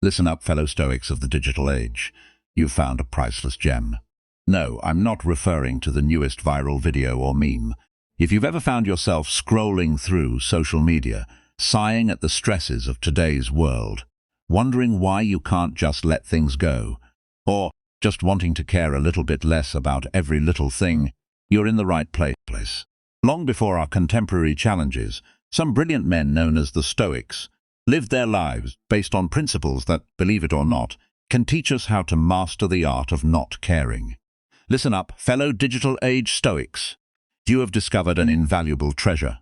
Listen up, fellow Stoics of the digital age. You've found a priceless gem. No, I'm not referring to the newest viral video or meme. If you've ever found yourself scrolling through social media, sighing at the stresses of today's world, wondering why you can't just let things go, or just wanting to care a little bit less about every little thing, you're in the right place. Long before our contemporary challenges, some brilliant men known as the Stoics lived their lives based on principles that, believe it or not, can teach us how to master the art of not caring. Listen up, fellow digital age Stoics. You have discovered an invaluable treasure.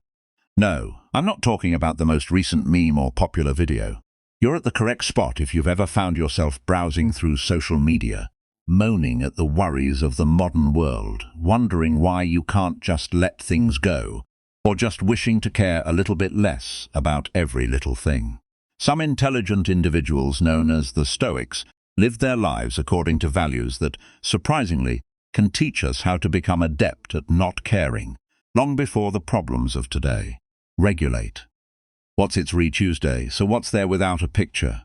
No, I'm not talking about the most recent meme or popular video. You're at the correct spot if you've ever found yourself browsing through social media, moaning at the worries of the modern world, wondering why you can't just let things go, or just wishing to care a little bit less about every little thing. Some intelligent individuals known as the Stoics live their lives according to values that, surprisingly, can teach us how to become adept at not caring, long before the problems of today. Regulate. What's It's Tuesday, so what's there without a picture?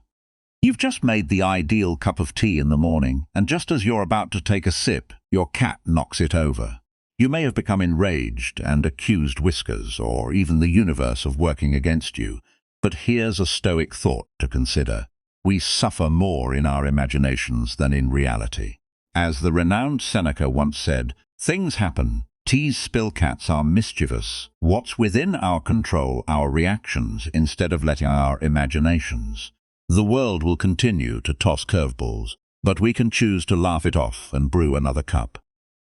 You've just made the ideal cup of tea in the morning, and just as you're about to take a sip, your cat knocks it over. You may have become enraged and accused Whiskers, or even the universe, of working against you. But here's a Stoic thought to consider. We suffer more in our imaginations than in reality. As the renowned Seneca once said, things happen. Teas spill, cats are mischievous. What's within our control, our reactions, instead of letting our imaginations. The world will continue to toss curveballs, but we can choose to laugh it off and brew another cup.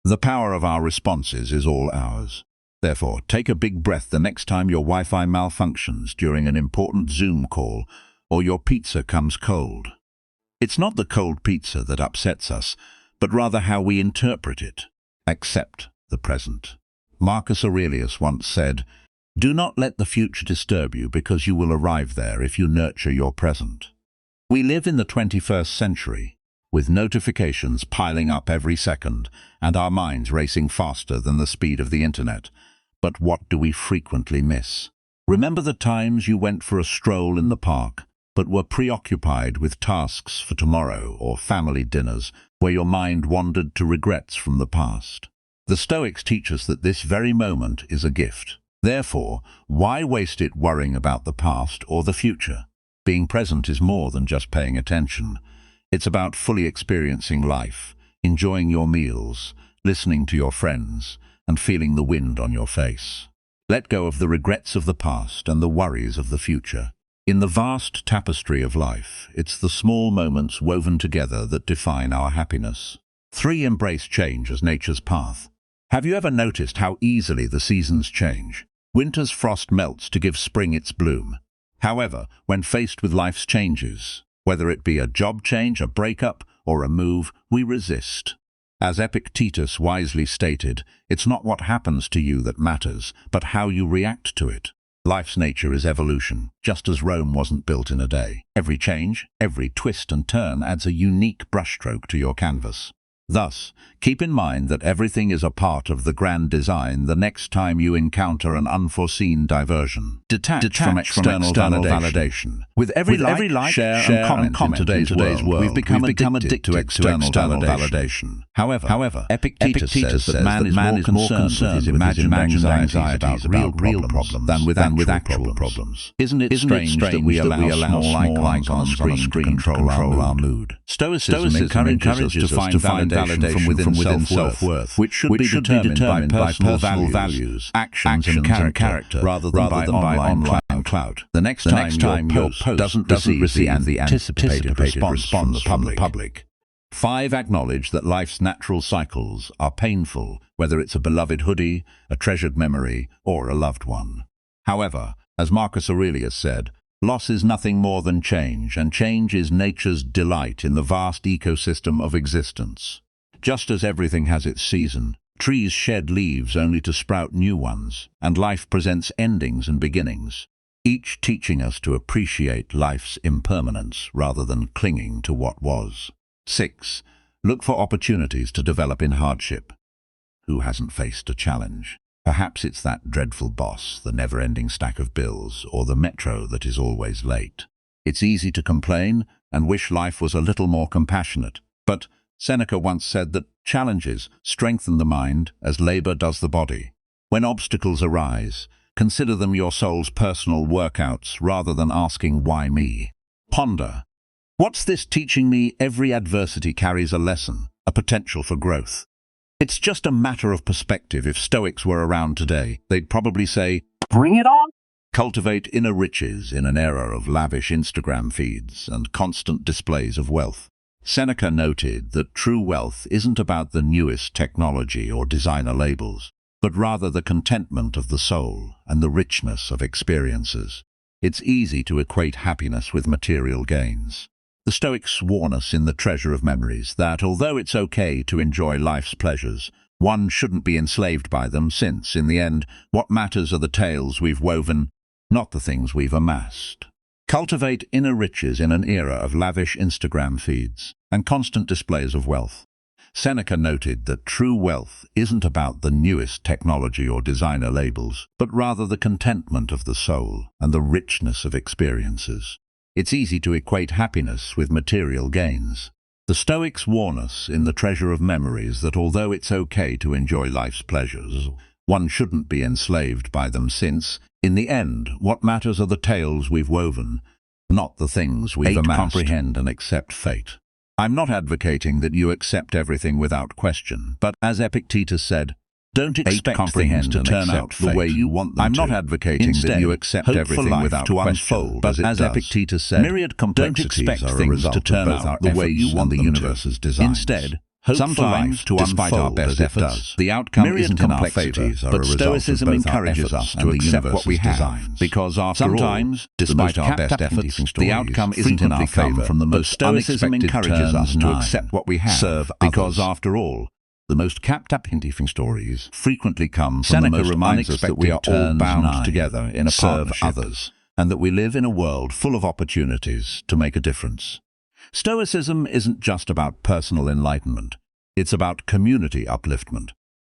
The power of our responses is all ours. Therefore, take a big breath the next time your Wi-Fi malfunctions during an important Zoom call or your pizza comes cold. It's not the cold pizza that upsets us, but rather how we interpret it. Accept the present. Marcus Aurelius once said, "Do not let the future disturb you, because you will arrive there if you nurture your present." We live in the 21st century, with notifications piling up every second and our minds racing faster than the speed of the internet. But what do we frequently miss? Remember the times you went for a stroll in the park, but were preoccupied with tasks for tomorrow, or family dinners where your mind wandered to regrets from the past? The Stoics teach us that this very moment is a gift. Therefore, why waste it worrying about the past or the future? Being present is more than just paying attention. It's about fully experiencing life, enjoying your meals, listening to your friends, and feeling the wind on your face. Let go of the regrets of the past and the worries of the future. In the vast tapestry of life, it's the small moments woven together that define our happiness. 3. Embrace change as nature's path. Have you ever noticed how easily the seasons change? Winter's frost melts to give spring its bloom. However, when faced with life's changes, whether it be a job change, a breakup, or a move, we resist. As Epictetus wisely stated, it's not what happens to you that matters, but how you react to it. Life's nature is evolution, just as Rome wasn't built in a day. Every change, every twist and turn adds a unique brushstroke to your canvas. Thus, keep in mind that everything is a part of the grand design the next time you encounter an unforeseen diversion. Detach from external validation. With every like, share, and comment in today's world, we've become addicted to external validation. However, Epictetus says that man is more concerned with his imagined anxieties about real problems than with actual problems. Isn't it strange that we allow small icons on a screen to control our mood? Stoicism encourages us to find validation from within self-worth, which should be determined by personal values, actions and character, rather than by online clout. The next time your post doesn't receive the anticipated response from the public. 5. Acknowledge that life's natural cycles are painful, whether it's a beloved hoodie, a treasured memory, or a loved one. However, as Marcus Aurelius said, loss is nothing more than change, and change is nature's delight in the vast ecosystem of existence. Just as everything has its season, trees shed leaves only to sprout new ones, and life presents endings and beginnings, each teaching us to appreciate life's impermanence rather than clinging to what was. 6. Look for opportunities to develop in hardship. Who hasn't faced a challenge? Perhaps it's that dreadful boss, the never-ending stack of bills, or the metro that is always late. It's easy to complain, and wish life was a little more compassionate. But Seneca once said that challenges strengthen the mind as labor does the body. When obstacles arise, consider them your soul's personal workouts rather than asking, "Why me?" Ponder. What's this teaching me? Every adversity carries a lesson, a potential for growth. It's just a matter of perspective. If Stoics were around today, they'd probably say, "Bring it on!" Cultivate inner riches in an era of lavish Instagram feeds and constant displays of wealth. Seneca noted that true wealth isn't about the newest technology or designer labels, but rather the contentment of the soul and the richness of experiences. It's easy to equate happiness with material gains. The Stoics warn us in The Treasure of Memories that although it's okay to enjoy life's pleasures, one shouldn't be enslaved by them, since, in the end, what matters are the tales we've woven, not the things we've amassed. Cultivate inner riches in an era of lavish Instagram feeds and constant displays of wealth. Seneca noted that true wealth isn't about the newest technology or designer labels, but rather the contentment of the soul and the richness of experiences. It's easy to equate happiness with material gains. The Stoics warn us in The Treasure of Memories that although it's okay to enjoy life's pleasures, one shouldn't be enslaved by them, since, in the end, what matters are the tales we've woven, not the things we've amassed. Comprehend and accept fate. I'm not advocating that you accept everything without question, but as Epictetus said, don't expect things to turn out the way you want them to. I'm not advocating that you accept everything without question, but as Epictetus said, myriad complexities are a result of both our the way you want the universe's design. Instead, sometimes, despite our best efforts, the outcome isn't in our favor, but Stoicism encourages us to accept what we have, because after all, despite our best efforts, the outcome isn't in our favor. From the most Stoicism encourages us to accept what we have, because after all, the most captivating stories frequently come from the most unexpected that we are all bound together in a partnership, others, and that we live in a world full of opportunities to make a difference. Stoicism isn't just about personal enlightenment, it's about community upliftment.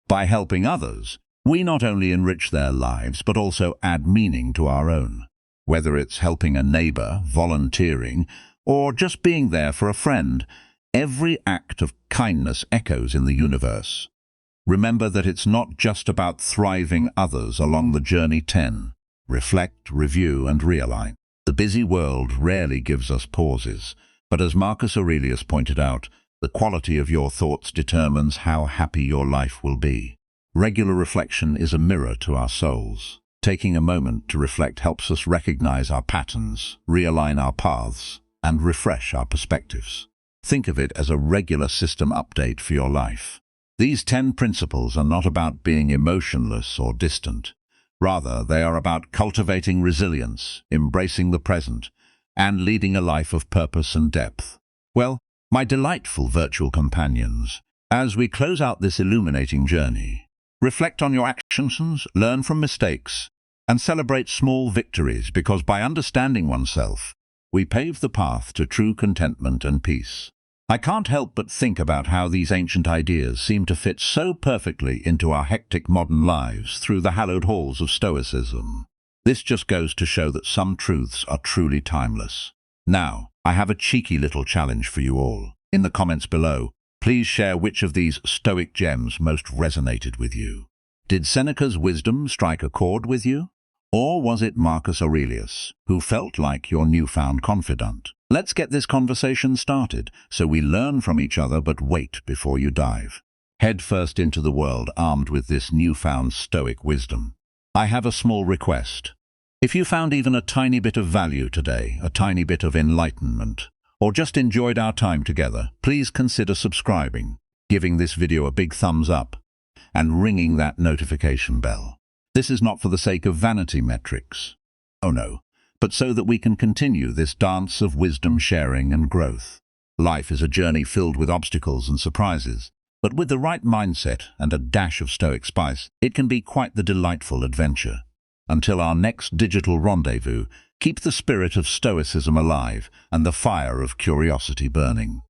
By helping others, we not only enrich their lives, but also add meaning to our own. Whether it's helping a neighbor, volunteering, or just being there for a friend, every act of kindness echoes in the universe. Remember that it's not just about thriving others along the journey 10. Reflect, review, and realign. The busy world rarely gives us pauses, but as Marcus Aurelius pointed out, the quality of your thoughts determines how happy your life will be. Regular reflection is a mirror to our souls. Taking a moment to reflect helps us recognize our patterns, realign our paths, and refresh our perspectives. Think of it as a regular system update for your life. These 10 principles are not about being emotionless or distant. Rather, they are about cultivating resilience, embracing the present, and leading a life of purpose and depth. Well, my delightful virtual companions, as we close out this illuminating journey, reflect on your actions, learn from mistakes, and celebrate small victories, because by understanding oneself, we pave the path to true contentment and peace. I can't help but think about how these ancient ideas seem to fit so perfectly into our hectic modern lives through the hallowed halls of Stoicism. This just goes to show that some truths are truly timeless. Now, I have a cheeky little challenge for you all. In the comments below, please share which of these Stoic gems most resonated with you. Did Seneca's wisdom strike a chord with you? Or was it Marcus Aurelius, who felt like your newfound confidant? Let's get this conversation started, so we learn from each other, but wait before you dive. Head first into the world armed with this newfound Stoic wisdom. I have a small request. If you found even a tiny bit of value today, a tiny bit of enlightenment, or just enjoyed our time together, please consider subscribing, giving this video a big thumbs up, and ringing that notification bell. This is not for the sake of vanity metrics. Oh no. But so that we can continue this dance of wisdom sharing and growth. Life is a journey filled with obstacles and surprises, but with the right mindset and a dash of Stoic spice, it can be quite the delightful adventure. Until our next digital rendezvous, keep the spirit of Stoicism alive and the fire of curiosity burning.